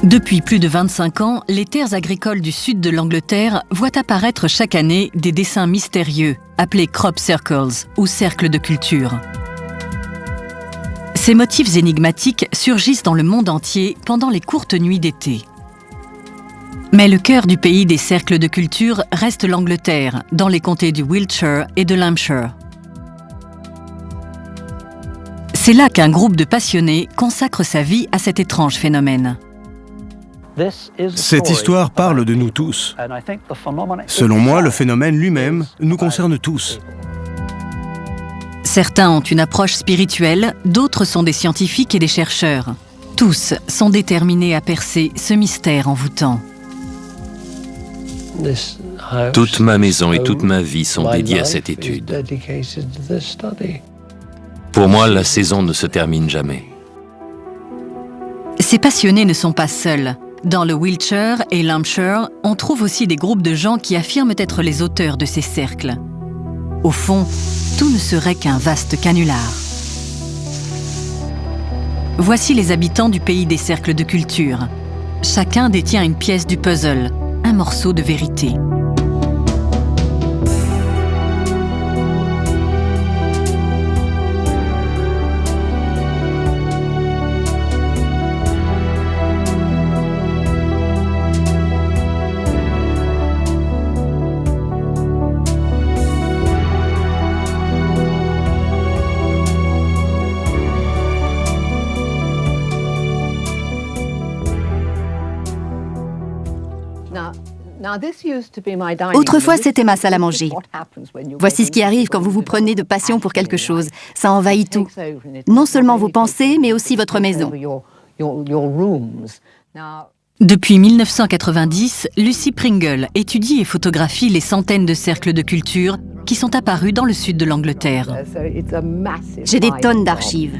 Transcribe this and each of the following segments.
Depuis plus de 25 ans, les terres agricoles du sud de l'Angleterre voient apparaître chaque année des dessins mystérieux, appelés crop circles ou cercles de culture. Ces motifs énigmatiques surgissent dans le monde entier pendant les courtes nuits d'été. Mais le cœur du pays des cercles de culture reste l'Angleterre, dans les comtés du Wiltshire et de l'Hampshire. C'est là qu'un groupe de passionnés consacre sa vie à cet étrange phénomène. Cette histoire parle de nous tous. Selon moi, le phénomène lui-même nous concerne tous. Certains ont une approche spirituelle, d'autres sont des scientifiques et des chercheurs. Tous sont déterminés à percer ce mystère envoûtant. Toute ma maison et toute ma vie sont dédiées à cette étude. Pour moi, la saison ne se termine jamais. Ces passionnés ne sont pas seuls. Dans le Wiltshire et l'Hampshire, on trouve aussi des groupes de gens qui affirment être les auteurs de ces cercles. Au fond, tout ne serait qu'un vaste canular. Voici les habitants du pays des cercles de culture. Chacun détient une pièce du puzzle, un morceau de vérité. Autrefois, c'était ma salle à manger. Voici ce qui arrive quand vous vous prenez de passion pour quelque chose. Ça envahit tout. Non seulement vos pensées, mais aussi votre maison. Depuis 1990, Lucy Pringle étudie et photographie les centaines de cercles de culture qui sont apparus dans le sud de l'Angleterre. J'ai des tonnes d'archives.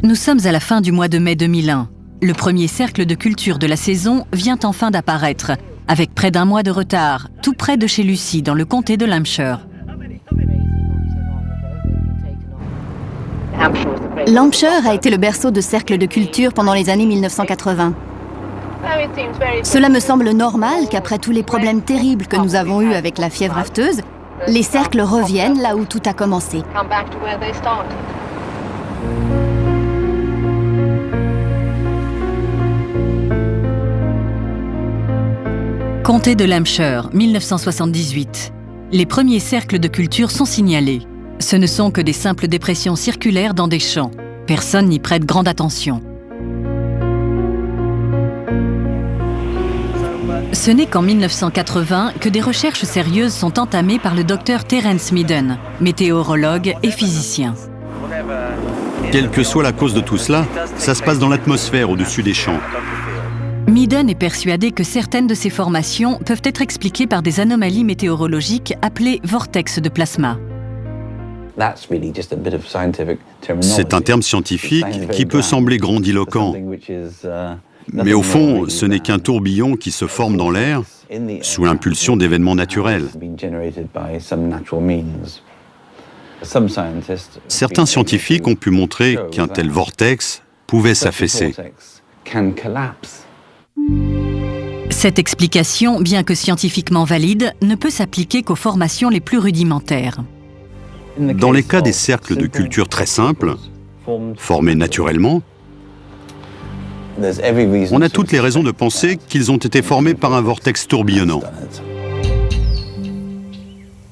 Nous sommes à la fin du mois de mai 2001. Le premier cercle de culture de la saison vient enfin d'apparaître, avec près d'un mois de retard, tout près de chez Lucy, dans le comté de l'Hampshire. L'Hampshire a été le berceau de cercles de culture pendant les années 1980. Cela me semble normal qu'après tous les problèmes terribles que nous avons eus avec la fièvre afteuse, les cercles reviennent là où tout a commencé. Comté de l'Hampshire, 1978. Les premiers cercles de culture sont signalés. Ce ne sont que des simples dépressions circulaires dans des champs. Personne n'y prête grande attention. Ce n'est qu'en 1980 que des recherches sérieuses sont entamées par le docteur Terence Midden, météorologue et physicien. Quelle que soit la cause de tout cela, ça se passe dans l'atmosphère au-dessus des champs. Midden est persuadé que certaines de ces formations peuvent être expliquées par des anomalies météorologiques appelées vortex de plasma. C'est un terme scientifique qui peut sembler grandiloquent, mais au fond, ce n'est qu'un tourbillon qui se forme dans l'air sous l'impulsion d'événements naturels. Certains scientifiques ont pu montrer qu'un tel vortex pouvait s'affaisser. Cette explication, bien que scientifiquement valide, ne peut s'appliquer qu'aux formations les plus rudimentaires. Dans les cas des cercles de culture très simples, formés naturellement, on a toutes les raisons de penser qu'ils ont été formés par un vortex tourbillonnant.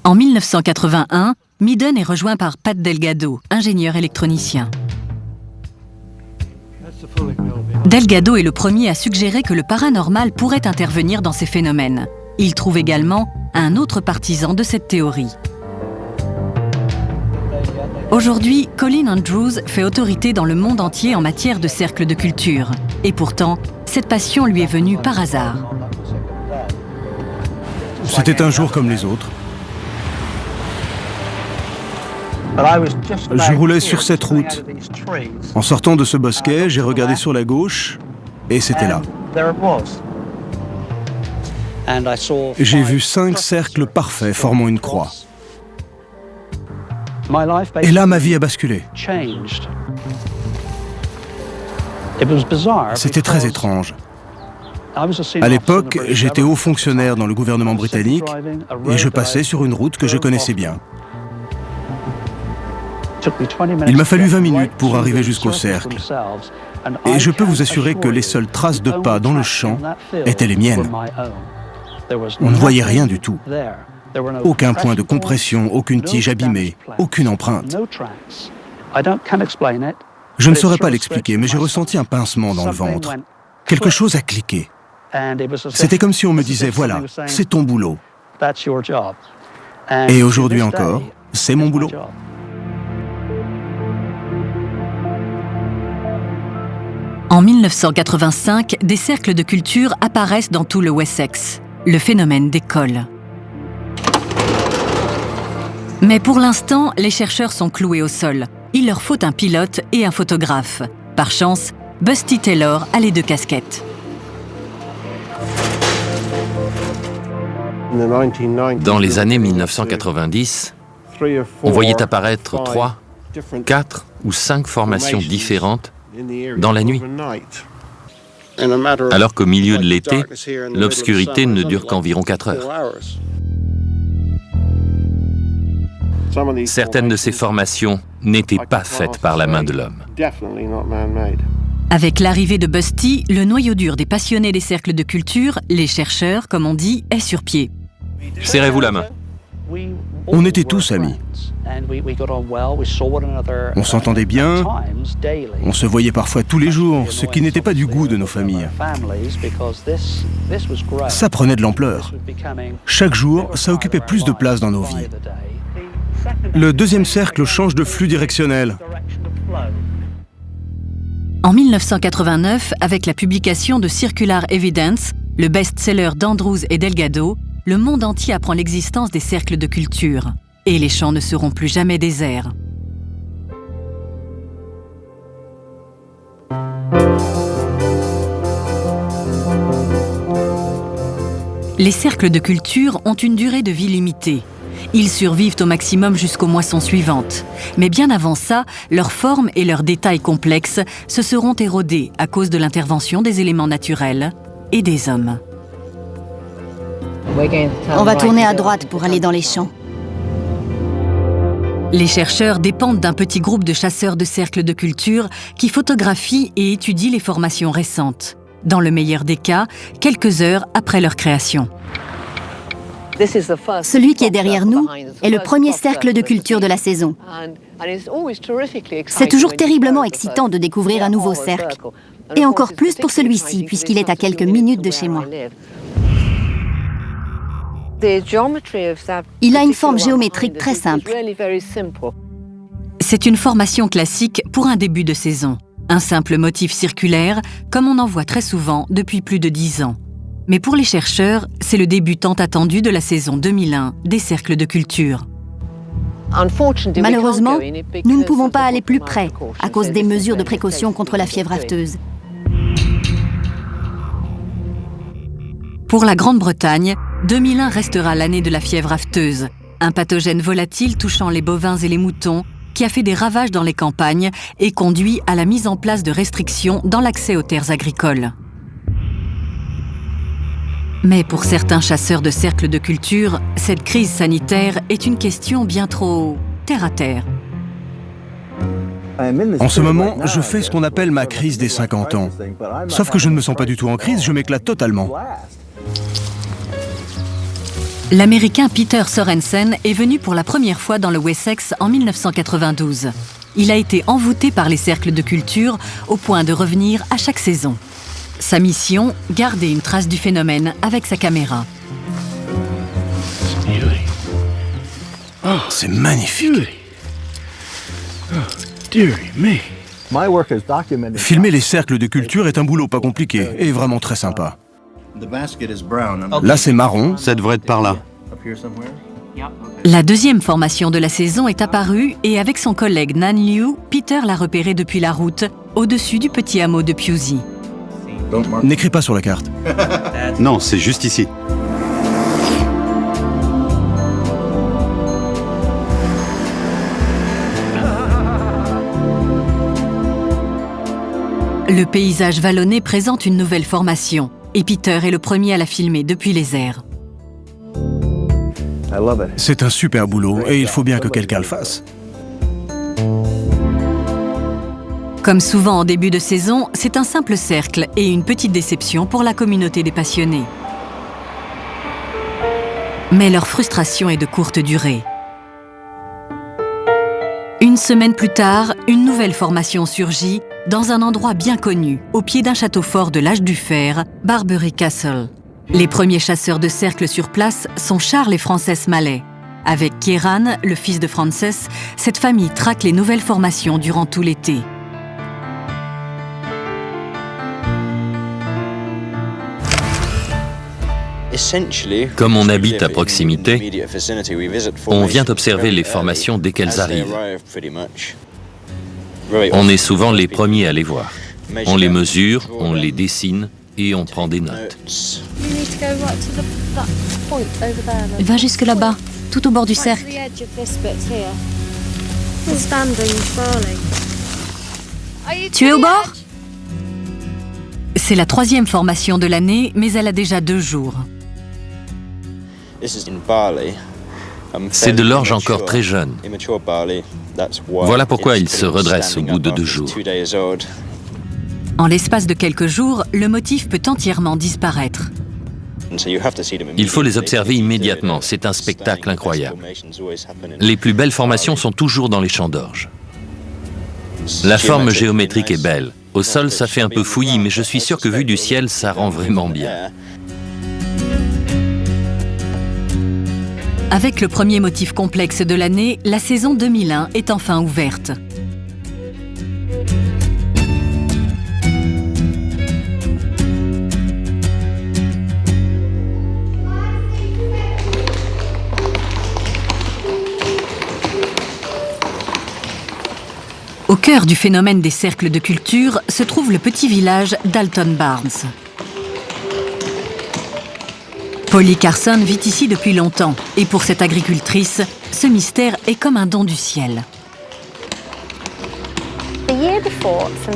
En 1981, Midden est rejoint par Pat Delgado, ingénieur électronicien. Delgado est le premier à suggérer que le paranormal pourrait intervenir dans ces phénomènes. Il trouve également un autre partisan de cette théorie. Aujourd'hui, Colin Andrews fait autorité dans le monde entier en matière de cercles de culture. Et pourtant, cette passion lui est venue par hasard. C'était un jour comme les autres. Je roulais sur cette route. En sortant de ce bosquet, j'ai regardé sur la gauche et c'était là. J'ai vu 5 cercles parfaits formant une croix. Et là, ma vie a basculé. C'était très étrange. À l'époque, j'étais haut fonctionnaire dans le gouvernement britannique et je passais sur une route que je connaissais bien. Il m'a fallu 20 minutes pour arriver jusqu'au cercle. Et je peux vous assurer que les seules traces de pas dans le champ étaient les miennes. On ne voyait rien du tout. Aucun point de compression, aucune tige abîmée, aucune empreinte. Je ne saurais pas l'expliquer, mais j'ai ressenti un pincement dans le ventre. Quelque chose a cliqué. C'était comme si on me disait, voilà, c'est ton boulot. Et aujourd'hui encore, c'est mon boulot. En 1985, des cercles de culture apparaissent dans tout le Wessex. Le phénomène décolle. Mais pour l'instant, les chercheurs sont cloués au sol. Il leur faut un pilote et un photographe. Par chance, Busty Taylor a les deux casquettes. Dans les années 1990, on voyait apparaître 3, 4 ou 5 formations différentes dans la nuit. Alors qu'au milieu de l'été, l'obscurité ne dure qu'environ 4 heures. Certaines de ces formations n'étaient pas faites par la main de l'homme. Avec l'arrivée de Busty, le noyau dur des passionnés des cercles de culture, les chercheurs, comme on dit, est sur pied. Serrez-vous la main. On était tous amis. On s'entendait bien, on se voyait parfois tous les jours, ce qui n'était pas du goût de nos familles. Ça prenait de l'ampleur. Chaque jour, ça occupait plus de place dans nos vies. Le deuxième cercle change de flux directionnel. En 1989, avec la publication de Circular Evidence, le best-seller d'Andrews et Delgado, le monde entier apprend l'existence des cercles de culture. Et les champs ne seront plus jamais déserts. Les cercles de culture ont une durée de vie limitée. Ils survivent au maximum jusqu'aux moissons suivantes. Mais bien avant ça, leur forme et leurs détails complexes se seront érodés à cause de l'intervention des éléments naturels et des hommes. On va tourner à droite pour aller dans les champs. Les chercheurs dépendent d'un petit groupe de chasseurs de cercles de culture qui photographient et étudient les formations récentes. Dans le meilleur des cas, quelques heures après leur création. Celui qui est derrière nous est le premier cercle de culture de la saison. C'est toujours terriblement excitant de découvrir un nouveau cercle. Et encore plus pour celui-ci, puisqu'il est à quelques minutes de chez moi. Il a une forme géométrique très simple. C'est une formation classique pour un début de saison. Un simple motif circulaire, comme on en voit très souvent depuis plus de 10 ans. Mais pour les chercheurs, c'est le début tant attendu de la saison 2001 des cercles de culture. Malheureusement, nous ne pouvons pas aller plus près à cause des mesures de précaution contre la fièvre afteuse. Pour la Grande-Bretagne, 2001 restera l'année de la fièvre afteuse, un pathogène volatile touchant les bovins et les moutons qui a fait des ravages dans les campagnes et conduit à la mise en place de restrictions dans l'accès aux terres agricoles. Mais pour certains chasseurs de cercles de culture, cette crise sanitaire est une question bien trop terre-à-terre. En ce moment, je fais ce qu'on appelle ma crise des 50 ans. Sauf que je ne me sens pas du tout en crise, je m'éclate totalement. L'Américain Peter Sorensen est venu pour la première fois dans le Wessex en 1992. Il a été envoûté par les cercles de culture au point de revenir à chaque saison. Sa mission, garder une trace du phénomène avec sa caméra. Oh, c'est magnifique. Filmer les cercles de culture est un boulot pas compliqué et vraiment très sympa. Là, c'est marron. Ça devrait être par là. La deuxième formation de la saison est apparue et avec son collègue Nan Liu, Peter l'a repérée depuis la route, au-dessus du petit hameau de Pewsey. N'écris pas sur la carte. Non, c'est juste ici. Le paysage vallonné présente une nouvelle formation et Peter est le premier à la filmer depuis les airs. C'est un super boulot et il faut bien que quelqu'un le fasse. Comme souvent en début de saison, c'est un simple cercle et une petite déception pour la communauté des passionnés. Mais leur frustration est de courte durée. Une semaine plus tard, une nouvelle formation surgit dans un endroit bien connu, au pied d'un château fort de l'âge du fer, Barbury Castle. Les premiers chasseurs de cercles sur place sont Charles et Frances Mallet. Avec Kieran, le fils de Frances, cette famille traque les nouvelles formations durant tout l'été. Comme on habite à proximité, on vient observer les formations dès qu'elles arrivent. On est souvent les premiers à les voir. On les mesure, on les dessine et on prend des notes. Va jusque là-bas, tout au bord du cercle. Tu es au bord? C'est la 3e formation de l'année, mais elle a déjà 2 jours. C'est de l'orge encore très jeune. Voilà pourquoi il se redresse au bout de 2 jours. En l'espace de quelques jours, le motif peut entièrement disparaître. Il faut les observer immédiatement, c'est un spectacle incroyable. Les plus belles formations sont toujours dans les champs d'orge. La forme géométrique est belle. Au sol, ça fait un peu fouillis, mais je suis sûr que vu du ciel, ça rend vraiment bien. Avec le premier motif complexe de l'année, la saison 2001 est enfin ouverte. Au cœur du phénomène des cercles de culture se trouve le petit village d'Alton Barnes. Polly Carson vit ici depuis longtemps et pour cette agricultrice, ce mystère est comme un don du ciel.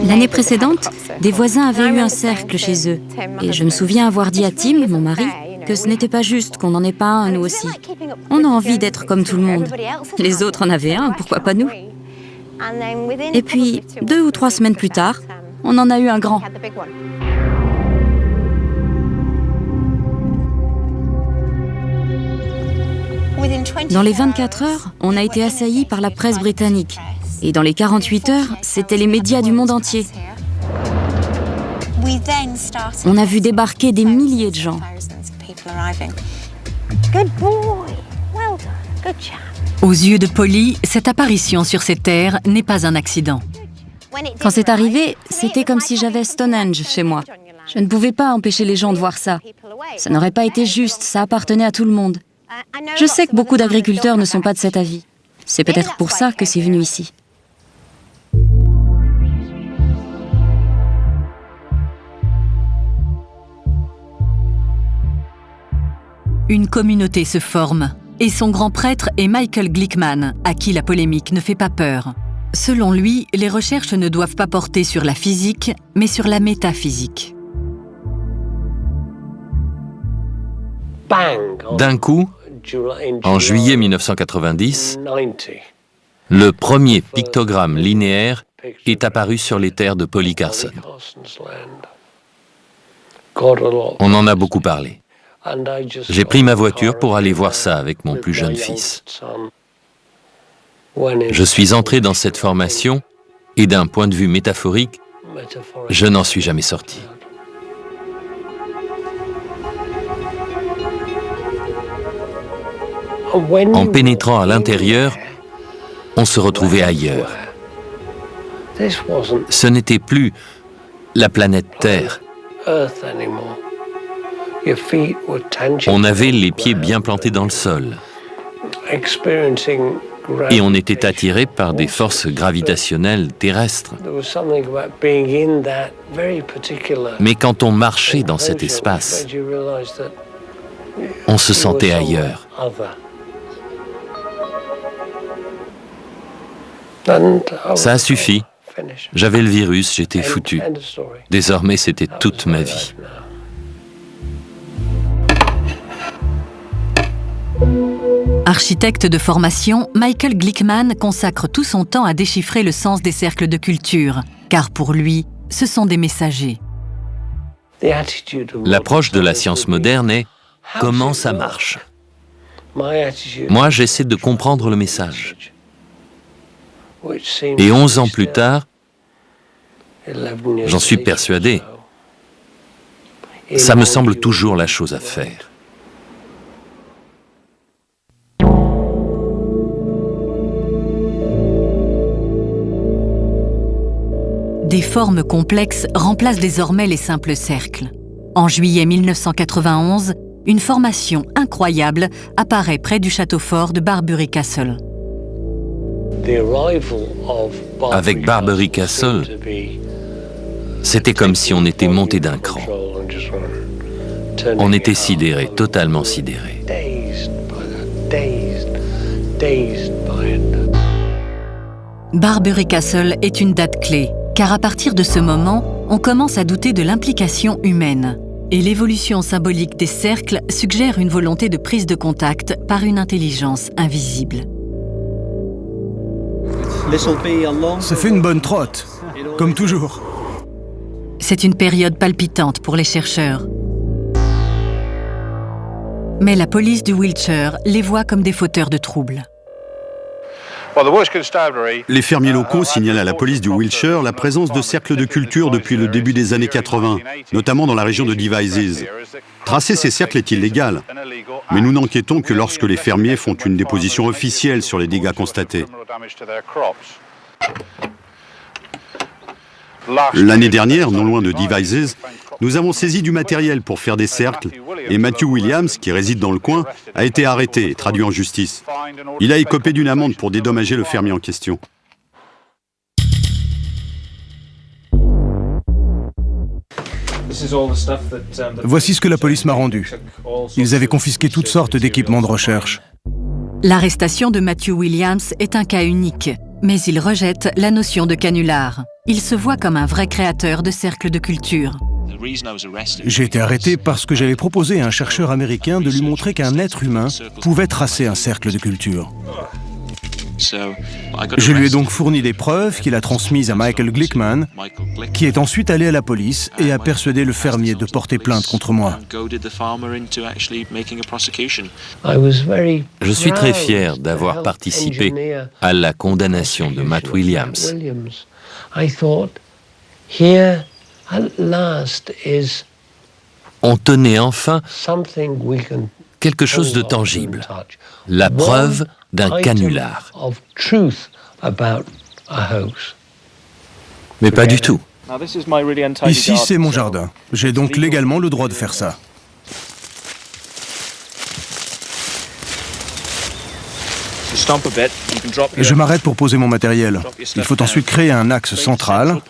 L'année précédente, des voisins avaient eu un cercle chez eux. Et je me souviens avoir dit à Tim, mon mari, que ce n'était pas juste qu'on n'en ait pas un, nous aussi. On a envie d'être comme tout le monde. Les autres en avaient un, pourquoi pas nous? Et puis, 2 ou 3 semaines plus tard, on en a eu un grand. Dans les 24 heures, on a été assaillis par la presse britannique. Et dans les 48 heures, c'était les médias du monde entier. On a vu débarquer des milliers de gens. Aux yeux de Polly, cette apparition sur ces terres n'est pas un accident. Quand c'est arrivé, c'était comme si j'avais Stonehenge chez moi. Je ne pouvais pas empêcher les gens de voir ça. Ça n'aurait pas été juste, ça appartenait à tout le monde. Je sais que beaucoup d'agriculteurs ne sont pas de cet avis. C'est peut-être pour ça que c'est venu ici. Une communauté se forme, et son grand prêtre est Michael Glickman, à qui la polémique ne fait pas peur. Selon lui, les recherches ne doivent pas porter sur la physique, mais sur la métaphysique. D'un coup, en juillet 1990, le premier pictogramme linéaire est apparu sur les terres de Polly Carson. On en a beaucoup parlé. J'ai pris ma voiture pour aller voir ça avec mon plus jeune fils. Je suis entré dans cette formation et d'un point de vue métaphorique, je n'en suis jamais sorti. En pénétrant à l'intérieur, on se retrouvait ailleurs. Ce n'était plus la planète Terre. On avait les pieds bien plantés dans le sol. Et on était attiré par des forces gravitationnelles terrestres. Mais quand on marchait dans cet espace, on se sentait ailleurs. Ça a suffi. J'avais le virus, j'étais foutu. Désormais, c'était toute ma vie. Architecte de formation, Michael Glickman consacre tout son temps à déchiffrer le sens des cercles de culture, car pour lui, ce sont des messagers. L'approche de la science moderne est « comment ça marche ?» Moi, j'essaie de comprendre le message. Et 11 ans plus tard, j'en suis persuadé, ça me semble toujours la chose à faire. Des formes complexes remplacent désormais les simples cercles. En juillet 1991, une formation incroyable apparaît près du château fort de Barbury Castle. Avec Barbury Castle, c'était comme si on était monté d'un cran. On était sidéré, totalement sidéré. Barbury Castle est une date clé, car à partir de ce moment, on commence à douter de l'implication humaine. Et l'évolution symbolique des cercles suggère une volonté de prise de contact par une intelligence invisible. Ça fait une bonne trotte, comme toujours. C'est une période palpitante pour les chercheurs. Mais la police du Wiltshire les voit comme des fauteurs de troubles. Les fermiers locaux signalent à la police du Wiltshire la présence de cercles de culture depuis le début des années 80, notamment dans la région de Devizes. Tracer ces cercles est illégal, mais nous n'enquêtons que lorsque les fermiers font une déposition officielle sur les dégâts constatés. L'année dernière, non loin de Devizes, nous avons saisi du matériel pour faire des cercles et Matthew Williams, qui réside dans le coin, a été arrêté et traduit en justice. Il a écopé d'une amende pour dédommager le fermier en question. Voici ce que la police m'a rendu. Ils avaient confisqué toutes sortes d'équipements de recherche. L'arrestation de Matthew Williams est un cas unique, mais il rejette la notion de canular. Il se voit comme un vrai créateur de cercles de culture. J'ai été arrêté parce que j'avais proposé à un chercheur américain de lui montrer qu'un être humain pouvait tracer un cercle de culture. Je lui ai donc fourni des preuves qu'il a transmises à Michael Glickman, qui est ensuite allé à la police et a persuadé le fermier de porter plainte contre moi. Je suis très fier d'avoir participé à la condamnation de Matt Williams. On tenait enfin quelque chose de tangible, la preuve d'un canular. Mais pas du tout. Ici, c'est mon jardin. J'ai donc légalement le droit de faire ça. Je m'arrête pour poser mon matériel. Il faut ensuite créer un axe central.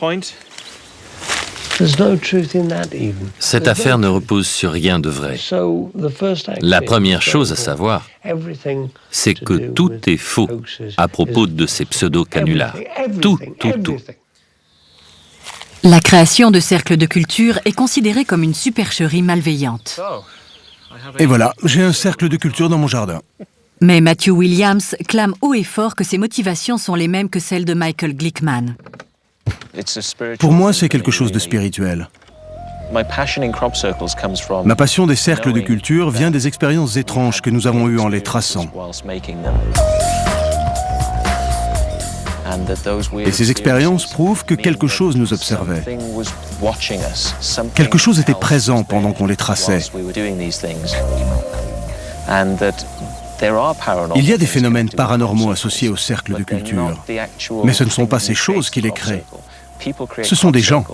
Cette affaire ne repose sur rien de vrai. La première chose à savoir, c'est que tout est faux à propos de ces pseudo-canulars. Tout. La création de cercles de culture est considérée comme une supercherie malveillante. Et voilà, j'ai un cercle de culture dans mon jardin. Mais Matthew Williams clame haut et fort que ses motivations sont les mêmes que celles de Michael Glickman. Pour moi, c'est quelque chose de spirituel. Ma passion des cercles de culture vient des expériences étranges que nous avons eues en les traçant. Et ces expériences prouvent que quelque chose nous observait. Quelque chose était présent pendant qu'on les traçait. Il y a des phénomènes paranormaux associés aux cercles de culture, mais ce ne sont pas ces choses qui les créent. Ce sont des gens.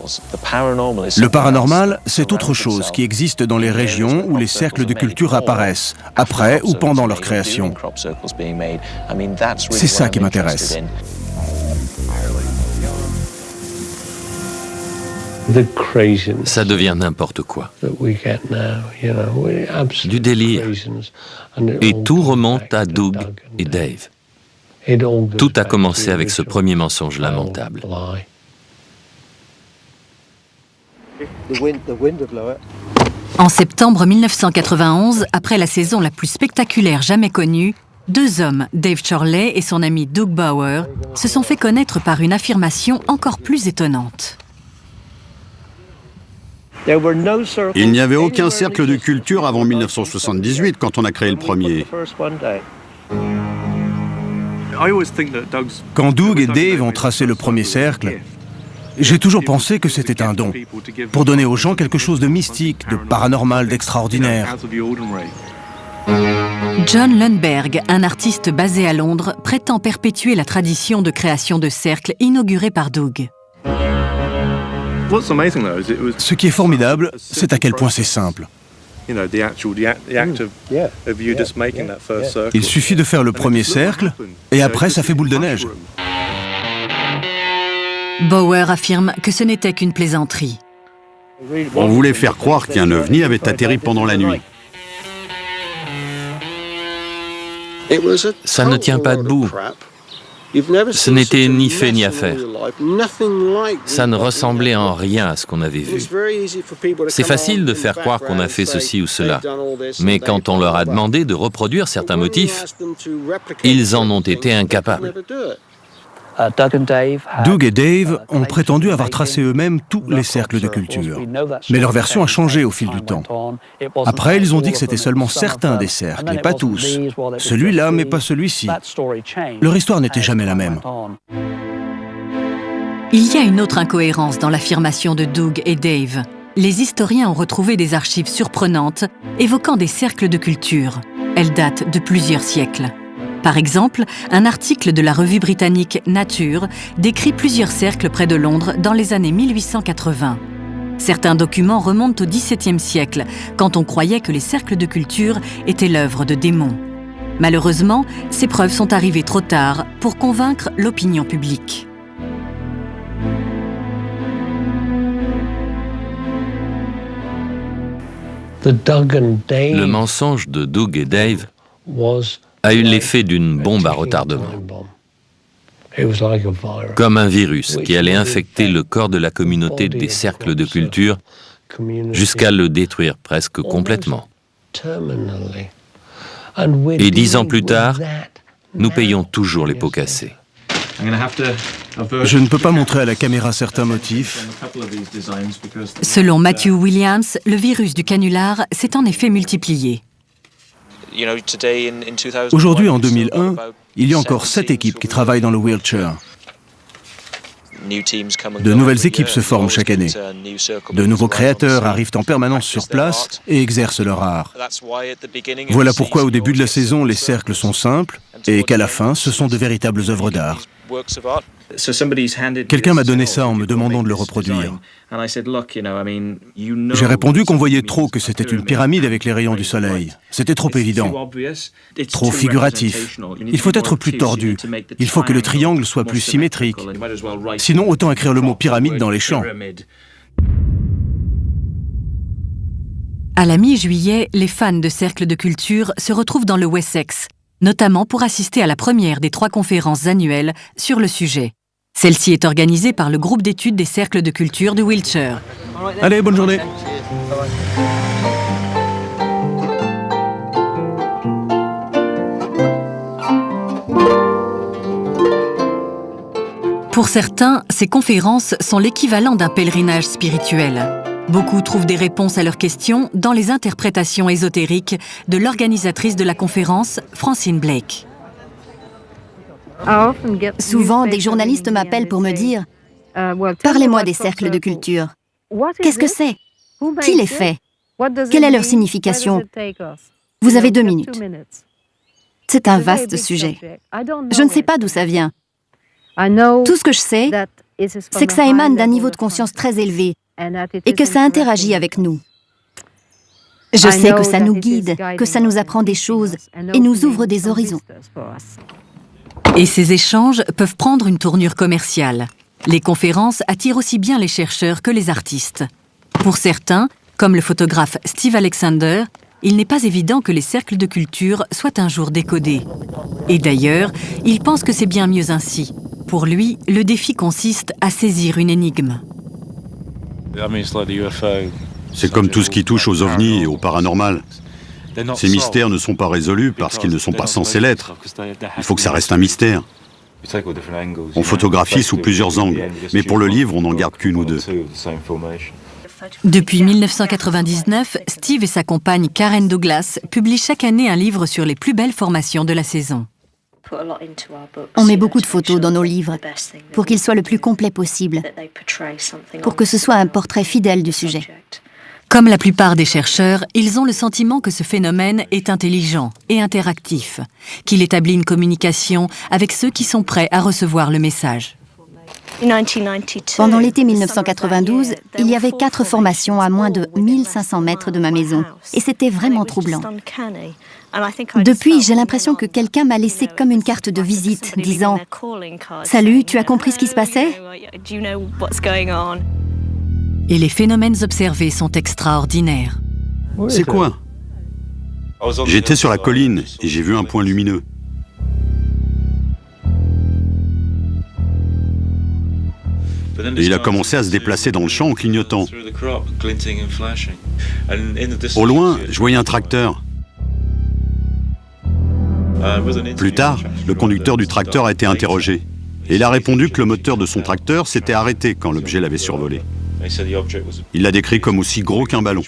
Le paranormal, c'est autre chose qui existe dans les régions où les cercles de culture apparaissent, après ou pendant leur création. C'est ça qui m'intéresse. Ça devient n'importe quoi. Du délire. Et tout remonte à Doug et Dave. Tout a commencé avec ce premier mensonge lamentable. En septembre 1991, après la saison la plus spectaculaire jamais connue, deux hommes, Dave Chorley et son ami Doug Bower, se sont fait connaître par une affirmation encore plus étonnante. Il n'y avait aucun cercle de culture avant 1978 quand on a créé le premier. Quand Doug et Dave ont tracé le premier cercle, j'ai toujours pensé que c'était un don, pour donner aux gens quelque chose de mystique, de paranormal, d'extraordinaire. John Lundberg, un artiste basé à Londres, prétend perpétuer la tradition de création de cercles inaugurée par Doug. Ce qui est formidable, c'est à quel point c'est simple. Il suffit de faire le premier cercle, et après ça fait boule de neige. Bower affirme que ce n'était qu'une plaisanterie. On voulait faire croire qu'un ovni avait atterri pendant la nuit. Ça ne tient pas debout. Ce n'était ni fait ni à faire. Ça ne ressemblait en rien à ce qu'on avait vu. C'est facile de faire croire qu'on a fait ceci ou cela, mais quand on leur a demandé de reproduire certains motifs, ils en ont été incapables. Doug et Dave ont prétendu avoir tracé eux-mêmes tous les cercles de culture. Mais leur version a changé au fil du temps. Après, ils ont dit que c'était seulement certains des cercles, et pas tous. Celui-là, mais pas celui-ci. Leur histoire n'était jamais la même. Il y a une autre incohérence dans l'affirmation de Doug et Dave. Les historiens ont retrouvé des archives surprenantes évoquant des cercles de culture. Elles datent de plusieurs siècles. Par exemple, un article de la revue britannique Nature décrit plusieurs cercles près de Londres dans les années 1880. Certains documents remontent au XVIIe siècle, quand on croyait que les cercles de culture étaient l'œuvre de démons. Malheureusement, ces preuves sont arrivées trop tard pour convaincre l'opinion publique. Le mensonge de Doug et Dave a eu l'effet d'une bombe à retardement, comme un virus qui allait infecter le corps de la communauté des cercles de culture jusqu'à le détruire presque complètement. Et 10 ans plus tard, nous payons toujours les pots cassés. Je ne peux pas montrer à la caméra certains motifs. Selon Matthew Williams, le virus du canular s'est en effet multiplié. Aujourd'hui, en 2001, il y a encore 7 équipes qui travaillent dans le Wiltshire. De nouvelles équipes se forment chaque année. De nouveaux créateurs arrivent en permanence sur place et exercent leur art. Voilà pourquoi au début de la saison, les cercles sont simples et qu'à la fin, ce sont de véritables œuvres d'art. Quelqu'un m'a donné ça en me demandant de le reproduire. J'ai répondu qu'on voyait trop que c'était une pyramide avec les rayons du soleil. C'était trop évident, trop figuratif. Il faut être plus tordu. Il faut que le triangle soit plus symétrique. Sinon, autant écrire le mot pyramide dans les champs. À la mi-juillet, les fans de cercles de culture se retrouvent dans le Wessex, notamment pour assister à la première des 3 conférences annuelles sur le sujet. Celle-ci est organisée par le groupe d'études des cercles de culture de Wiltshire. Allez, bonne journée. Pour certains, ces conférences sont l'équivalent d'un pèlerinage spirituel. Beaucoup trouvent des réponses à leurs questions dans les interprétations ésotériques de l'organisatrice de la conférence, Francine Blake. Souvent, des journalistes m'appellent pour me dire « Parlez-moi des cercles de culture. Qu'est-ce que c'est? Qui les fait? Quelle est leur signification? Vous avez 2 minutes. » C'est un vaste sujet. Je ne sais pas d'où ça vient. Tout ce que je sais, c'est que ça émane d'un niveau de conscience très élevé et que ça interagit avec nous. Je sais que ça nous guide, que ça nous apprend des choses et nous ouvre des horizons. Et ces échanges peuvent prendre une tournure commerciale. Les conférences attirent aussi bien les chercheurs que les artistes. Pour certains, comme le photographe Steve Alexander, il n'est pas évident que les cercles de culture soient un jour décodés. Et d'ailleurs, il pense que c'est bien mieux ainsi. Pour lui, le défi consiste à saisir une énigme. C'est comme tout ce qui touche aux ovnis et au paranormal. Ces mystères ne sont pas résolus parce qu'ils ne sont pas censés l'être. Il faut que ça reste un mystère. On photographie sous plusieurs angles, mais pour le livre, on n'en garde qu'une ou deux. Depuis 1999, Steve et sa compagne Karen Douglas publient chaque année un livre sur les plus belles formations de la saison. On met beaucoup de photos dans nos livres pour qu'ils soient le plus complets possible, pour que ce soit un portrait fidèle du sujet. Comme la plupart des chercheurs, ils ont le sentiment que ce phénomène est intelligent et interactif, qu'il établit une communication avec ceux qui sont prêts à recevoir le message. Pendant l'été 1992, il y avait 4 formations à moins de 1500 mètres de ma maison, et c'était vraiment troublant. Depuis, j'ai l'impression que quelqu'un m'a laissé comme une carte de visite, disant « Salut, tu as compris ce qui se passait ?» Et les phénomènes observés sont extraordinaires. C'est quoi? J'étais sur la colline et j'ai vu un point lumineux. Et il a commencé à se déplacer dans le champ en clignotant. Au loin, je voyais un tracteur. Plus tard, le conducteur du tracteur a été interrogé. Et il a répondu que le moteur de son tracteur s'était arrêté quand l'objet l'avait survolé. Il l'a décrit comme aussi gros qu'un ballon.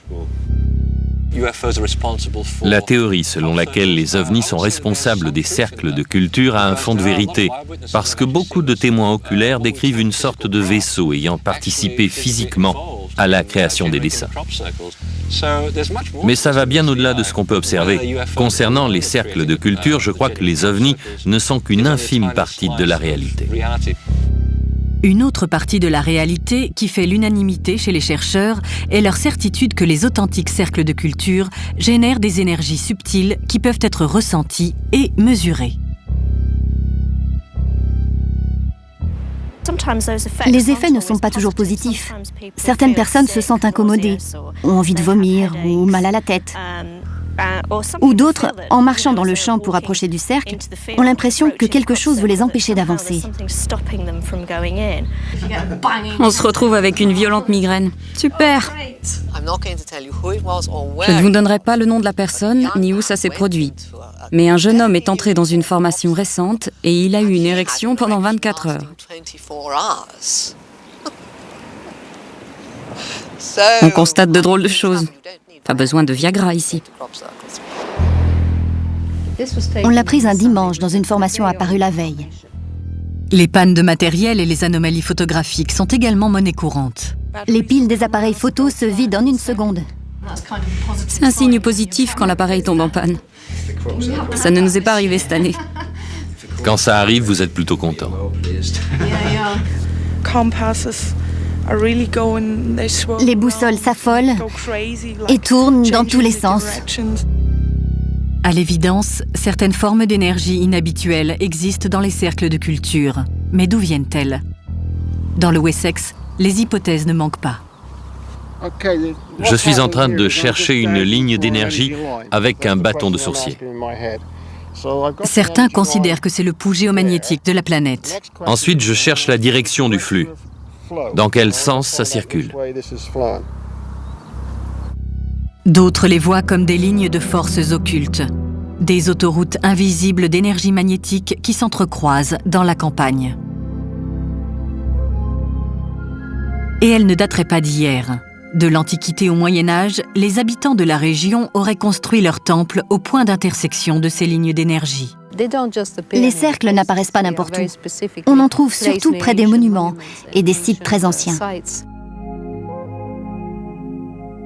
La théorie selon laquelle les ovnis sont responsables des cercles de culture a un fond de vérité, parce que beaucoup de témoins oculaires décrivent une sorte de vaisseau ayant participé physiquement à la création des dessins. Mais ça va bien au-delà de ce qu'on peut observer. Concernant les cercles de culture, je crois que les ovnis ne sont qu'une infime partie de la réalité. Une autre partie de la réalité qui fait l'unanimité chez les chercheurs est leur certitude que les authentiques cercles de culture génèrent des énergies subtiles qui peuvent être ressenties et mesurées. Les effets ne sont pas toujours positifs. Certaines personnes se sentent incommodées, ont envie de vomir ou mal à la tête. Ou d'autres, en marchant dans le champ pour approcher du cercle, ont l'impression que quelque chose veut les empêcher d'avancer. On se retrouve avec une violente migraine. Super! Je ne vous donnerai pas le nom de la personne ni où ça s'est produit. Mais un jeune homme est entré dans une formation récente et il a eu une érection pendant 24 heures. On constate de drôles de choses. Pas besoin de Viagra ici. On l'a prise un dimanche dans une formation apparue la veille. Les pannes de matériel et les anomalies photographiques sont également monnaie courante. Les piles des appareils photos se vident en une seconde. C'est un signe positif quand l'appareil tombe en panne. Ça ne nous est pas arrivé cette année. Quand ça arrive, vous êtes plutôt content. Les boussoles s'affolent et tournent dans tous les sens. À l'évidence, certaines formes d'énergie inhabituelles existent dans les cercles de culture. Mais d'où viennent-elles? Dans le Wessex, les hypothèses ne manquent pas. Je suis en train de chercher une ligne d'énergie avec un bâton de sourcier. Certains considèrent que c'est le pouls géomagnétique de la planète. Ensuite, je cherche la direction du flux. Dans quel sens ça circule? D'autres les voient comme des lignes de forces occultes, des autoroutes invisibles d'énergie magnétique qui s'entrecroisent dans la campagne. Et elles ne dateraient pas d'hier. De l'Antiquité au Moyen-Âge, les habitants de la région auraient construit leurs temples au point d'intersection de ces lignes d'énergie. Les cercles n'apparaissent pas n'importe où. On en trouve surtout près des monuments et des sites très anciens.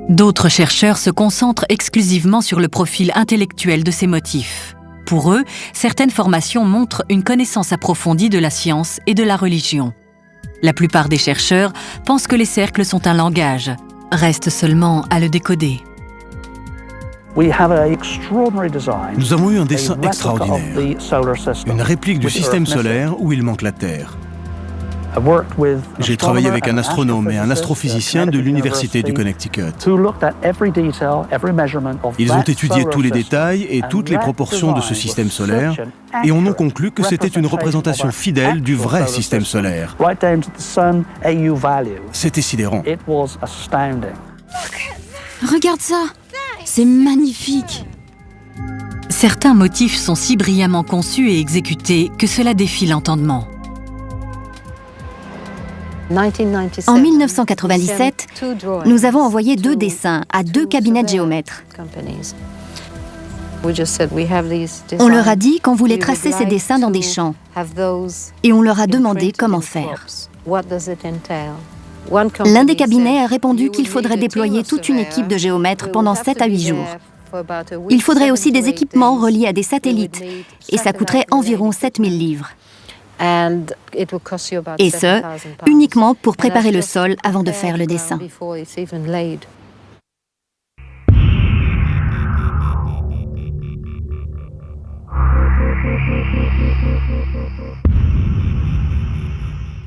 D'autres chercheurs se concentrent exclusivement sur le profil intellectuel de ces motifs. Pour eux, certaines formations montrent une connaissance approfondie de la science et de la religion. La plupart des chercheurs pensent que les cercles sont un langage. Reste seulement à le décoder. Nous avons eu un dessin extraordinaire, une réplique du système solaire où il manque la Terre. J'ai travaillé avec un astronome et un astrophysicien de l'Université du Connecticut. Ils ont étudié tous les détails et toutes les proportions de ce système solaire et en ont conclu que c'était une représentation fidèle du vrai système solaire. C'était sidérant. Regarde ça! C'est magnifique! Certains motifs sont si brillamment conçus et exécutés que cela défie l'entendement. En 1997, nous avons envoyé 2 dessins à 2 cabinets de géomètres. On leur a dit qu'on voulait tracer ces dessins dans des champs et on leur a demandé comment faire. L'un des cabinets a répondu qu'il faudrait déployer toute une équipe de géomètres pendant 7 à 8 jours. Il faudrait aussi des équipements reliés à des satellites et ça coûterait environ 7000 livres. Et ce, uniquement pour préparer le sol avant de faire le dessin.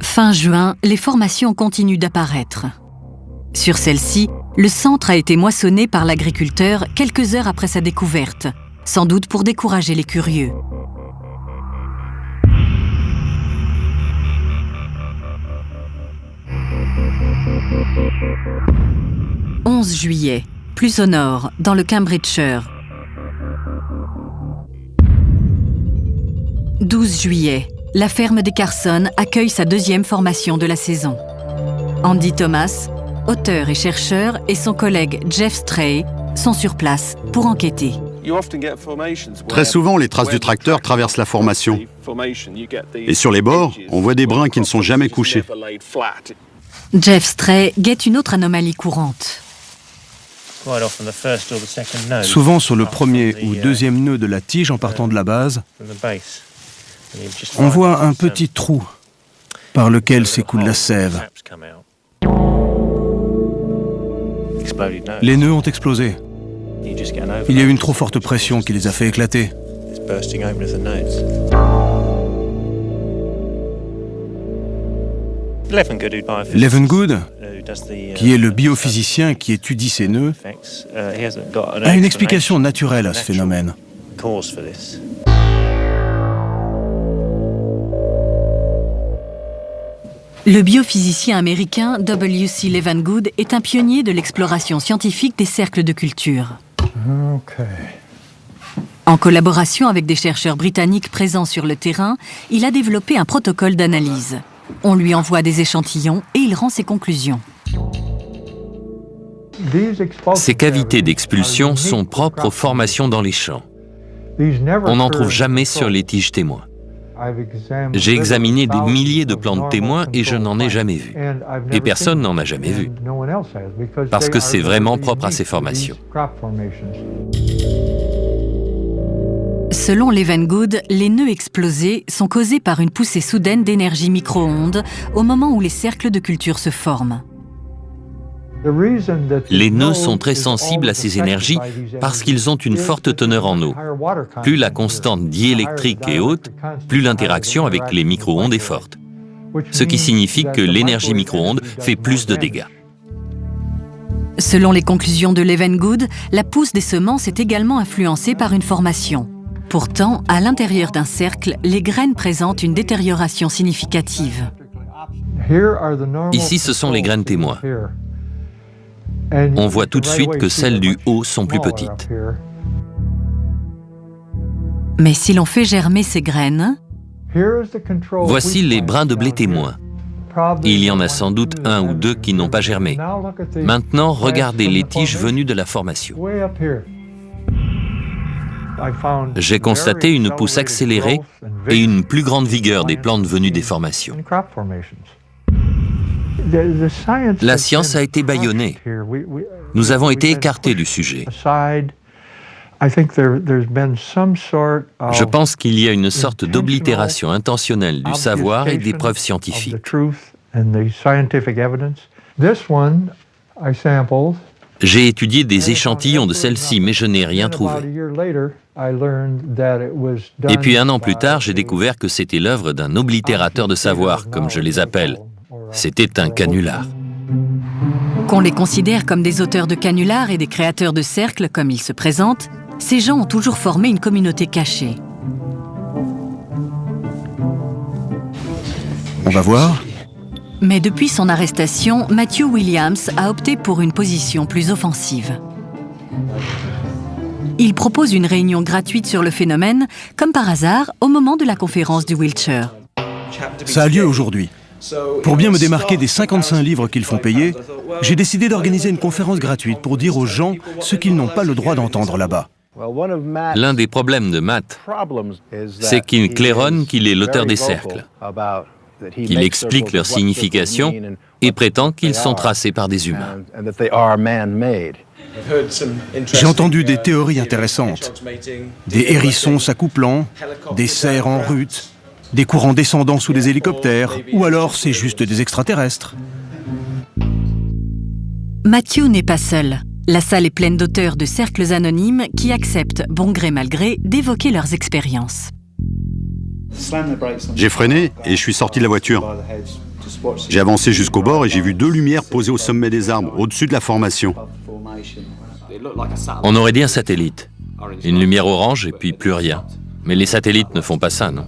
Fin juin, les formations continuent d'apparaître. Sur celle-ci, le centre a été moissonné par l'agriculteur quelques heures après sa découverte, sans doute pour décourager les curieux. 11 juillet, plus au nord, dans le Cambridgeshire. 12 juillet, la ferme des Carson accueille sa 2e formation de la saison. Andy Thomas, auteur et chercheur, et son collègue Jeff Stray sont sur place pour enquêter. Très souvent, les traces du tracteur traversent la formation. Et sur les bords, on voit des brins qui ne sont jamais couchés. Jeff Stray guette une autre anomalie courante. Souvent sur le premier ou deuxième nœud de la tige en partant de la base, on voit un petit trou par lequel s'écoule la sève. Les nœuds ont explosé. Il y a eu une trop forte pression qui les a fait éclater. Levengood, qui est le biophysicien qui étudie ces nœuds, a une explication naturelle à ce phénomène. Le biophysicien américain W.C. Levengood est un pionnier de l'exploration scientifique des cercles de culture. En collaboration avec des chercheurs britanniques présents sur le terrain, il a développé un protocole d'analyse. On lui envoie des échantillons et il rend ses conclusions. Ces cavités d'expulsion sont propres aux formations dans les champs. On n'en trouve jamais sur les tiges témoins. J'ai examiné des milliers de plantes témoins et je n'en ai jamais vu. Et personne n'en a jamais vu. Parce que c'est vraiment propre à ces formations. Selon Levengood, les nœuds explosés sont causés par une poussée soudaine d'énergie micro-ondes au moment où les cercles de culture se forment. Les nœuds sont très sensibles à ces énergies parce qu'ils ont une forte teneur en eau. Plus la constante diélectrique est haute, plus l'interaction avec les micro-ondes est forte. Ce qui signifie que l'énergie micro-ondes fait plus de dégâts. Selon les conclusions de Levengood, la pousse des semences est également influencée par une formation. Pourtant, à l'intérieur d'un cercle, les graines présentent une détérioration significative. Ici, ce sont les graines témoins. On voit tout de suite que celles du haut sont plus petites. Mais si l'on fait germer ces graines, voici les brins de blé témoins. Il y en a sans doute 1 ou 2 qui n'ont pas germé. Maintenant, regardez les tiges venues de la formation. J'ai constaté une pousse accélérée et une plus grande vigueur des plantes venues des formations. La science a été bâillonnée. Nous avons été écartés du sujet. Je pense qu'il y a une sorte d'oblitération intentionnelle du savoir et des preuves scientifiques. J'ai étudié des échantillons de celle-ci, mais je n'ai rien trouvé. Et puis 1 an plus tard, j'ai découvert que c'était l'œuvre d'un oblitérateur de savoir, comme je les appelle. C'était un canular. Qu'on les considère comme des auteurs de canulars et des créateurs de cercles comme ils se présentent, ces gens ont toujours formé une communauté cachée. On va voir. Mais depuis son arrestation, Matthew Williams a opté pour une position plus offensive. Il propose une réunion gratuite sur le phénomène, comme par hasard, au moment de la conférence du Wiltshire. Ça a lieu aujourd'hui. Pour bien me démarquer des 55 livres qu'ils font payer, j'ai décidé d'organiser une conférence gratuite pour dire aux gens ce qu'ils n'ont pas le droit d'entendre là-bas. L'un des problèmes de Matt, c'est qu'il claironne qu'il est l'auteur des cercles. Il explique leur signification et prétend qu'ils sont tracés par des humains. J'ai entendu des théories intéressantes. Des hérissons s'accouplant, des cerfs en rut, des courants descendant sous des hélicoptères, ou alors c'est juste des extraterrestres. Matthew n'est pas seul. La salle est pleine d'auteurs de cercles anonymes qui acceptent, bon gré mal gré, d'évoquer leurs expériences. J'ai freiné et je suis sorti de la voiture. J'ai avancé jusqu'au bord et j'ai vu 2 lumières posées au sommet des arbres, au-dessus de la formation. On aurait dit un satellite. Une lumière orange et puis plus rien. Mais les satellites ne font pas ça, non?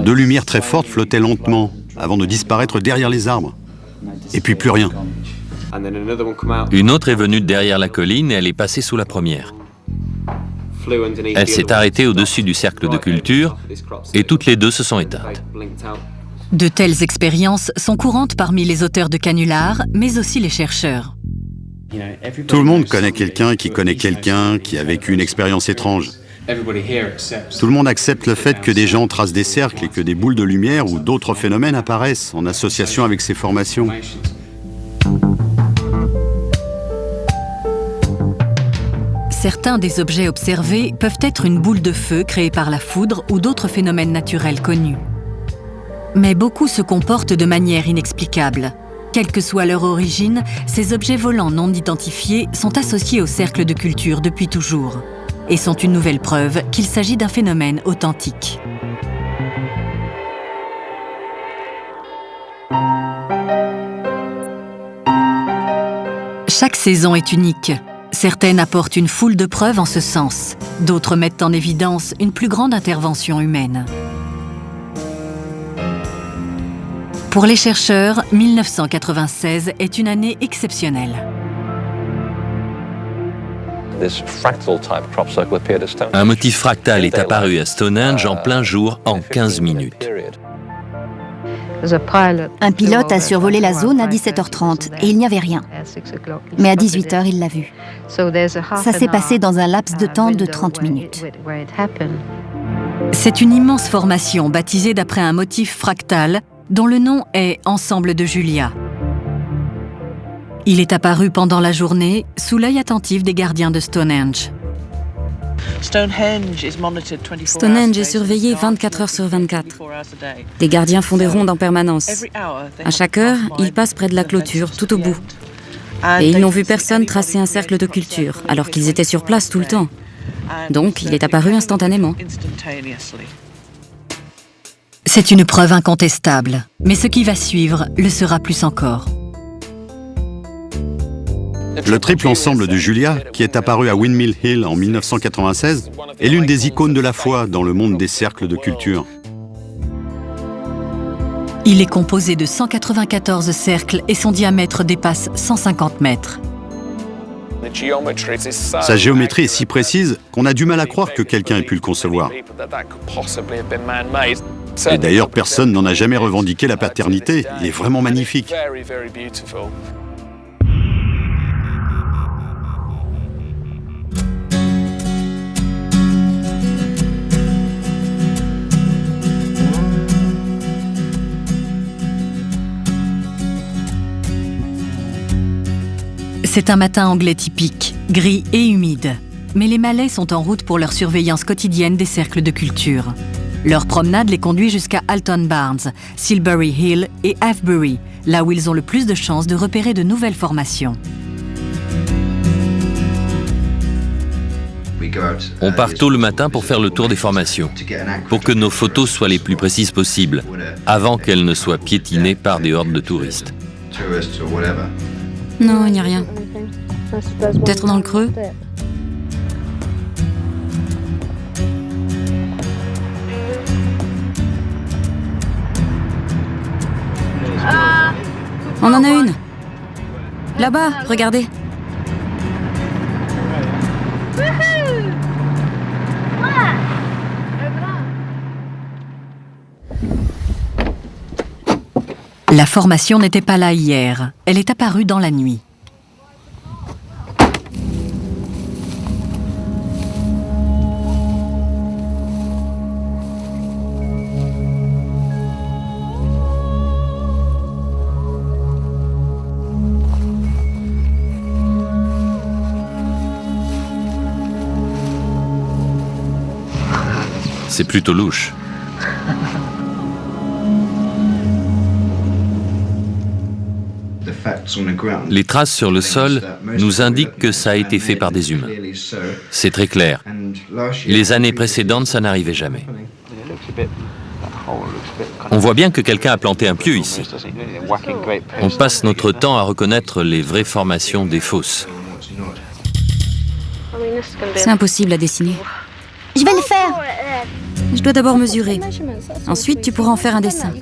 2 lumières très fortes flottaient lentement, avant de disparaître derrière les arbres. Et puis plus rien. Une autre est venue derrière la colline et elle est passée sous la première. Elle s'est arrêtée au-dessus du cercle de culture et toutes les 2 se sont éteintes. De telles expériences sont courantes parmi les auteurs de canulars, mais aussi les chercheurs. Tout le monde connaît quelqu'un qui a vécu une expérience étrange. Tout le monde accepte le fait que des gens tracent des cercles et que des boules de lumière ou d'autres phénomènes apparaissent en association avec ces formations. Certains des objets observés peuvent être une boule de feu créée par la foudre ou d'autres phénomènes naturels connus. Mais beaucoup se comportent de manière inexplicable. Quelle que soit leur origine, ces objets volants non identifiés sont associés au cercle de culture depuis toujours et sont une nouvelle preuve qu'il s'agit d'un phénomène authentique. Chaque saison est unique. Certaines apportent une foule de preuves en ce sens. D'autres mettent en évidence une plus grande intervention humaine. Pour les chercheurs, 1996 est une année exceptionnelle. Un motif fractal est apparu à Stonehenge en plein jour en 15 minutes. Un pilote a survolé la zone à 17h30 et il n'y avait rien. Mais à 18h, il l'a vu. Ça s'est passé dans un laps de temps de 30 minutes. C'est une immense formation baptisée d'après un motif fractal dont le nom est Ensemble de Julia. Il est apparu pendant la journée sous l'œil attentif des gardiens de Stonehenge. Stonehenge est surveillé 24 heures sur 24. Des gardiens font des rondes en permanence. À chaque heure, ils passent près de la clôture, tout au bout. Et ils n'ont vu personne tracer un cercle de culture, alors qu'ils étaient sur place tout le temps. Donc, il est apparu instantanément. C'est une preuve incontestable, mais ce qui va suivre le sera plus encore. Le triple ensemble de Julia, qui est apparu à Windmill Hill en 1996, est l'une des icônes de la foi dans le monde des cercles de culture. Il est composé de 194 cercles et son diamètre dépasse 150 mètres. Sa géométrie est si précise qu'on a du mal à croire que quelqu'un ait pu le concevoir. Et d'ailleurs, personne n'en a jamais revendiqué la paternité. Il est vraiment magnifique. C'est un matin anglais typique, gris et humide. Mais les Malais sont en route pour leur surveillance quotidienne des cercles de culture. Leur promenade les conduit jusqu'à Alton Barnes, Silbury Hill et Avebury, là où ils ont le plus de chances de repérer de nouvelles formations. On part tôt le matin pour faire le tour des formations, pour que nos photos soient les plus précises possibles, avant qu'elles ne soient piétinées par des hordes de touristes. Non, il n'y a rien. Peut-être dans le creux? On en a une. Là-bas, regardez. La formation n'était pas là hier. Elle est apparue dans la nuit. C'est plutôt louche. Les traces sur le sol nous indiquent que ça a été fait par des humains. C'est très clair. Les années précédentes, ça n'arrivait jamais. On voit bien que quelqu'un a planté un pieu ici. On passe notre temps à reconnaître les vraies formations des fosses. C'est impossible à dessiner. Je vais le faire. Je dois d'abord mesurer. Ensuite, tu pourras en faire un dessin.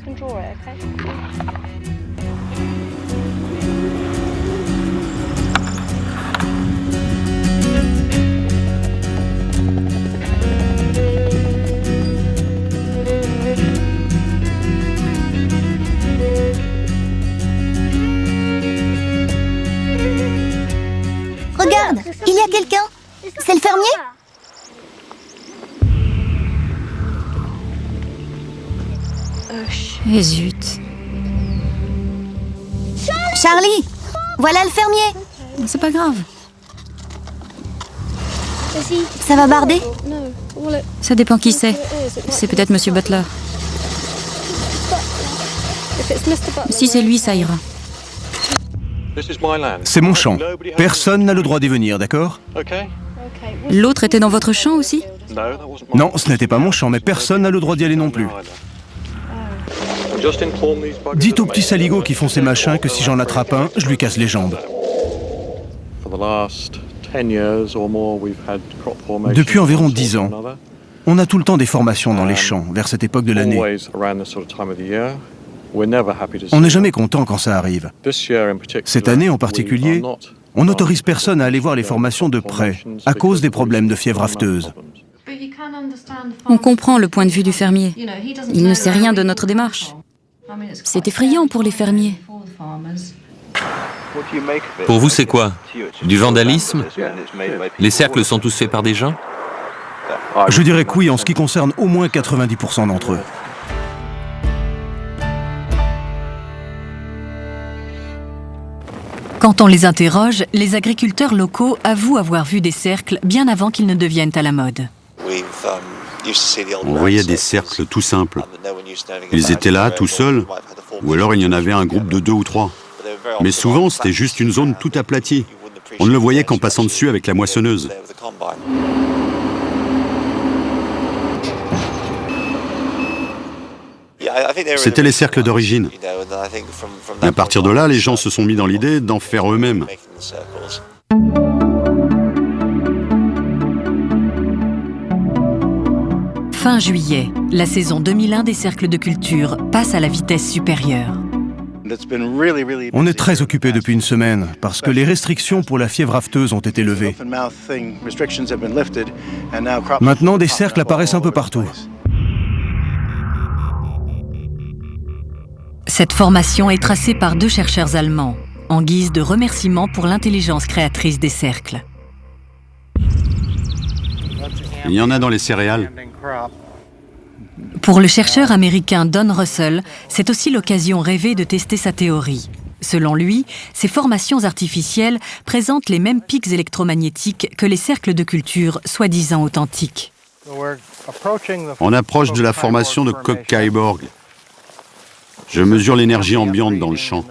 Regarde, il y a quelqu'un. C'est le fermier? Et zut. Charlie, voilà le fermier. C'est pas grave. Ça va barder? Ça dépend qui c'est. C'est peut-être Monsieur Butler. Si c'est lui, ça ira. C'est mon champ. Personne n'a le droit d'y venir, d'accord? L'autre était dans votre champ aussi? Non, ce n'était pas mon champ, mais personne n'a le droit d'y aller non plus. Dites aux petits saligots qui font ces machins que si j'en attrape un, je lui casse les jambes. Depuis environ 10 ans, on a tout le temps des formations dans les champs vers cette époque de l'année. On n'est jamais content quand ça arrive. Cette année en particulier, on n'autorise personne à aller voir les formations de près à cause des problèmes de fièvre afteuse. On comprend le point de vue du fermier. Il ne sait rien de notre démarche. C'est effrayant pour les fermiers. Pour vous, c'est quoi? Du vandalisme? Les cercles sont tous faits par des gens? Je dirais que oui, en ce qui concerne au moins 90% d'entre eux. Quand on les interroge, les agriculteurs locaux avouent avoir vu des cercles bien avant qu'ils ne deviennent à la mode. On voyait des cercles tout simples. Ils étaient là, tout seuls, ou alors il y en avait un groupe de 2 ou 3. Mais souvent, c'était juste une zone toute aplatie. On ne le voyait qu'en passant dessus avec la moissonneuse. C'était les cercles d'origine. Et à partir de là, les gens se sont mis dans l'idée d'en faire eux-mêmes. Fin juillet, la saison 2001 des cercles de culture passe à la vitesse supérieure. On est très occupé depuis une semaine parce que les restrictions pour la fièvre afteuse ont été levées. Maintenant, des cercles apparaissent un peu partout. Cette formation est tracée par 2 chercheurs allemands, en guise de remerciement pour l'intelligence créatrice des cercles. Il y en a dans les céréales. Pour le chercheur américain Don Russell, c'est aussi l'occasion rêvée de tester sa théorie. Selon lui, ces formations artificielles présentent les mêmes pics électromagnétiques que les cercles de culture soi-disant authentiques. On approche de la formation de Koch-Kaiborg. Je mesure l'énergie ambiante dans le champ.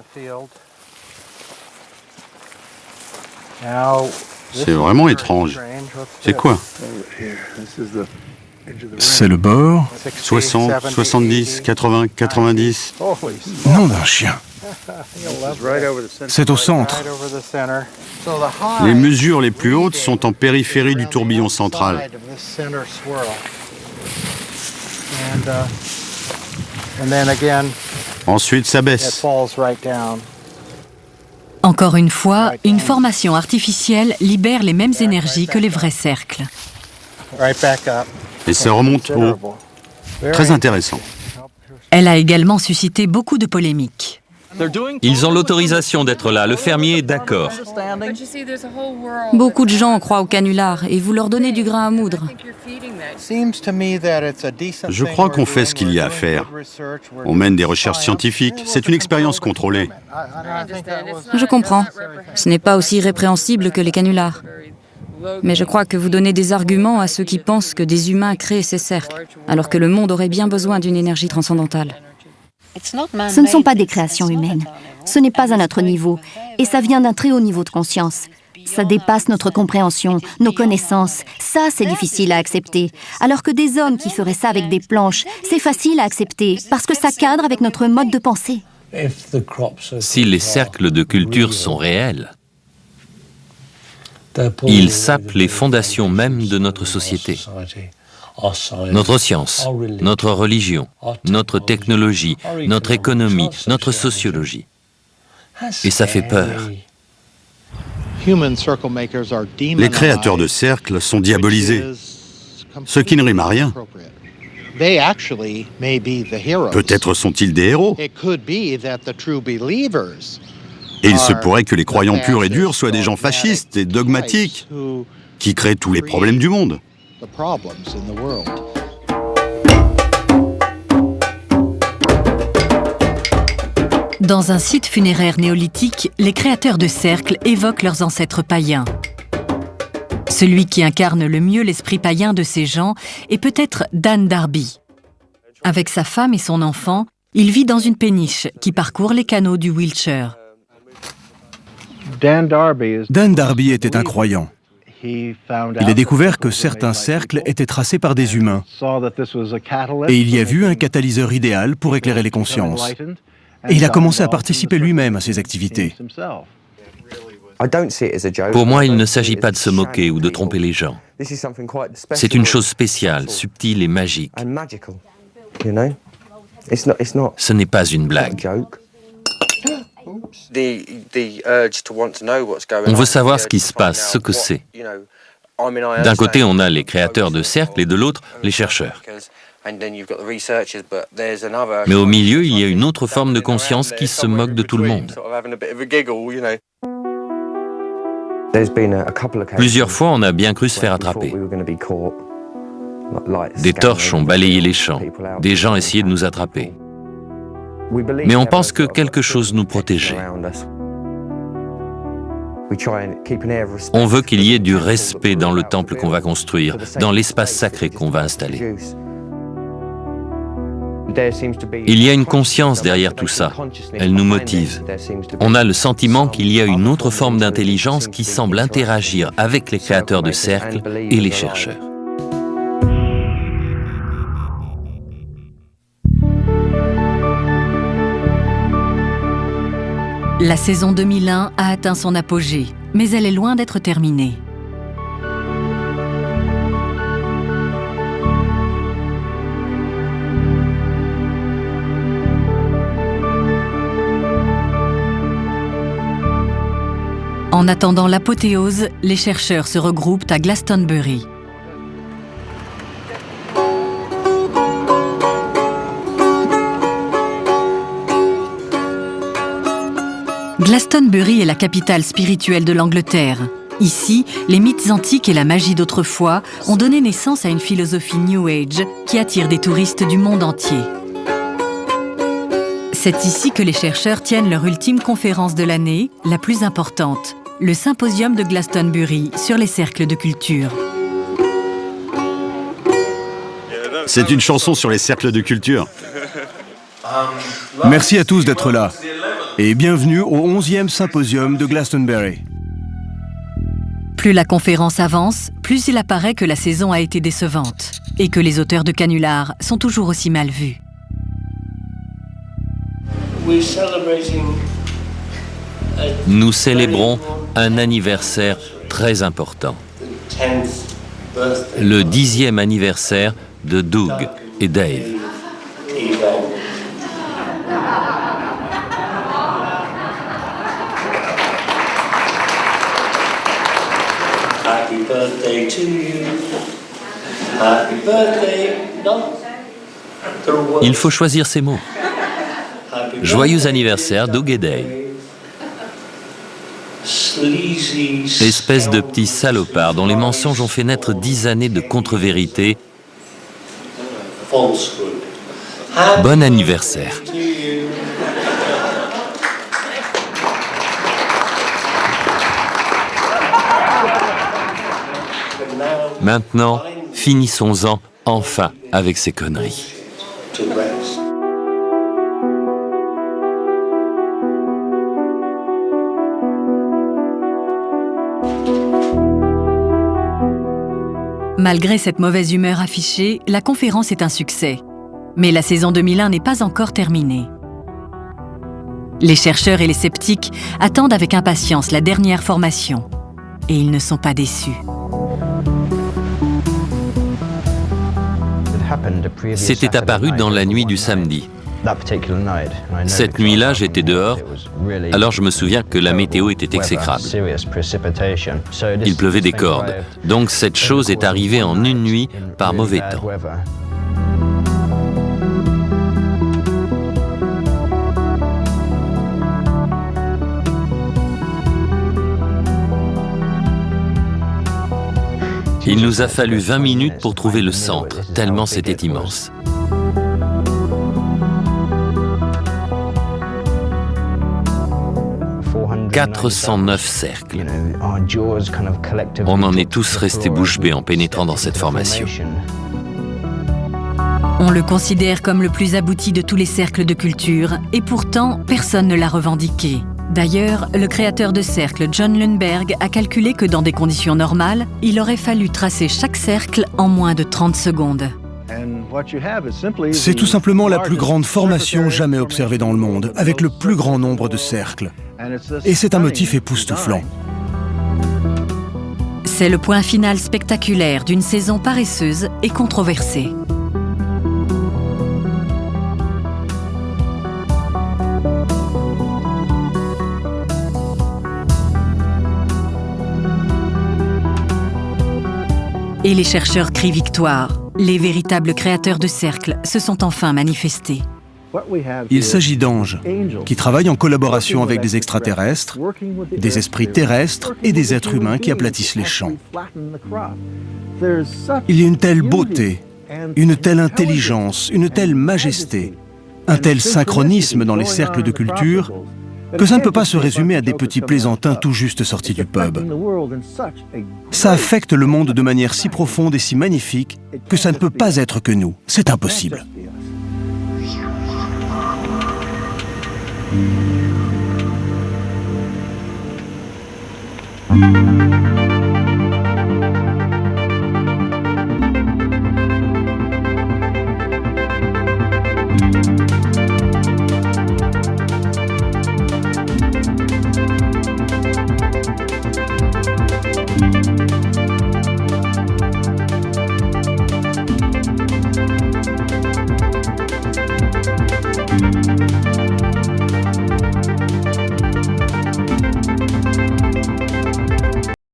C'est vraiment étrange. C'est quoi? C'est le bord. 60, 70, 80, 90. Nom d'un chien. C'est au centre. Les mesures les plus hautes sont en périphérie du tourbillon central. Ensuite, ça baisse. Encore une fois, une formation artificielle libère les mêmes énergies que les vrais cercles. Et ça remonte haut. Très intéressant. Elle a également suscité beaucoup de polémiques. Ils ont l'autorisation d'être là, le fermier est d'accord. Beaucoup de gens croient au canular et vous leur donnez du grain à moudre. Je crois qu'on fait ce qu'il y a à faire. On mène des recherches scientifiques. C'est une expérience contrôlée. Je comprends. Ce n'est pas aussi répréhensible que les canulars. Mais je crois que vous donnez des arguments à ceux qui pensent que des humains créent ces cercles, alors que le monde aurait bien besoin d'une énergie transcendantale. Ce ne sont pas des créations humaines. Ce n'est pas à notre niveau. Et ça vient d'un très haut niveau de conscience. Ça dépasse notre compréhension, nos connaissances. Ça, c'est difficile à accepter. Alors que des hommes qui feraient ça avec des planches, c'est facile à accepter, parce que ça cadre avec notre mode de pensée. Si les cercles de culture sont réels, ils sapent les fondations même de notre société. Notre science, notre religion, notre technologie, notre économie, notre sociologie. Et ça fait peur. Les créateurs de cercles sont diabolisés, ce qui ne rime à rien. Peut-être sont-ils des héros. Et il se pourrait que les croyants purs et durs soient des gens fascistes et dogmatiques qui créent tous les problèmes du monde. Dans un site funéraire néolithique, les créateurs de cercles évoquent leurs ancêtres païens. Celui qui incarne le mieux l'esprit païen de ces gens est peut-être Dan Darby. Avec sa femme et son enfant, il vit dans une péniche qui parcourt les canaux du Wiltshire. Dan Darby était un croyant. Il a découvert que certains cercles étaient tracés par des humains. Et il y a vu un catalyseur idéal pour éclairer les consciences. Et il a commencé à participer lui-même à ces activités. Pour moi, il ne s'agit pas de se moquer ou de tromper les gens. C'est une chose spéciale, subtile et magique. Ce n'est pas une blague. On veut savoir ce qui se passe, ce que c'est. D'un côté, on a les créateurs de cercles et de l'autre, les chercheurs. Mais au milieu, il y a une autre forme de conscience qui se moque de tout le monde. Plusieurs fois, on a bien cru se faire attraper. Des torches ont balayé les champs. Des gens essayaient de nous attraper. Mais on pense que quelque chose nous protégeait. On veut qu'il y ait du respect dans le temple qu'on va construire, dans l'espace sacré qu'on va installer. Il y a une conscience derrière tout ça. Elle nous motive. On a le sentiment qu'il y a une autre forme d'intelligence qui semble interagir avec les créateurs de cercles et les chercheurs. La saison 2001 a atteint son apogée, mais elle est loin d'être terminée. En attendant l'apothéose, les chercheurs se regroupent à Glastonbury. Glastonbury est la capitale spirituelle de l'Angleterre. Ici, les mythes antiques et la magie d'autrefois ont donné naissance à une philosophie New Age qui attire des touristes du monde entier. C'est ici que les chercheurs tiennent leur ultime conférence de l'année, la plus importante, le symposium de Glastonbury sur les cercles de culture. C'est une chanson sur les cercles de culture. Merci à tous d'être là. Et bienvenue au 11e symposium de Glastonbury. Plus la conférence avance, plus il apparaît que la saison a été décevante et que les auteurs de canulars sont toujours aussi mal vus. Nous célébrons un anniversaire très important. Le 10e anniversaire de Doug et Dave. Happy birthday to you. Happy birthday. Non. Il faut choisir ses mots. Joyeux anniversaire, Doug et Dave. Espèce de petits salopards dont les mensonges ont fait naître 10 années de contre-vérité. Bon anniversaire. Maintenant, finissons-en enfin avec ces conneries. Malgré cette mauvaise humeur affichée, la conférence est un succès. Mais la saison 2001 n'est pas encore terminée. Les chercheurs et les sceptiques attendent avec impatience la dernière formation. Et ils ne sont pas déçus. C'était apparu dans la nuit du samedi. Cette nuit-là, j'étais dehors, alors je me souviens que la météo était exécrable. Il pleuvait des cordes, donc cette chose est arrivée en une nuit par mauvais temps. Il nous a fallu 20 minutes pour trouver le centre, tellement c'était immense. « 409 cercles. On en est tous restés bouche bée en pénétrant dans cette formation. On le considère comme le plus abouti de tous les cercles de culture, et pourtant, personne ne l'a revendiqué. D'ailleurs, le créateur de cercles, John Lundberg, a calculé que dans des conditions normales, il aurait fallu tracer chaque cercle en moins de 30 secondes. C'est tout simplement la plus grande formation jamais observée dans le monde, avec le plus grand nombre de cercles. Et c'est un motif époustouflant. C'est le point final spectaculaire d'une saison paresseuse et controversée. Et les chercheurs crient victoire. Les véritables créateurs de cercles se sont enfin manifestés. Il s'agit d'anges qui travaillent en collaboration avec des extraterrestres, des esprits terrestres et des êtres humains qui aplatissent les champs. Il y a une telle beauté, une telle intelligence, une telle majesté, un tel synchronisme dans les cercles de culture que ça ne peut pas se résumer à des petits plaisantins tout juste sortis du pub. Ça affecte le monde de manière si profonde et si magnifique que ça ne peut pas être que nous. C'est impossible.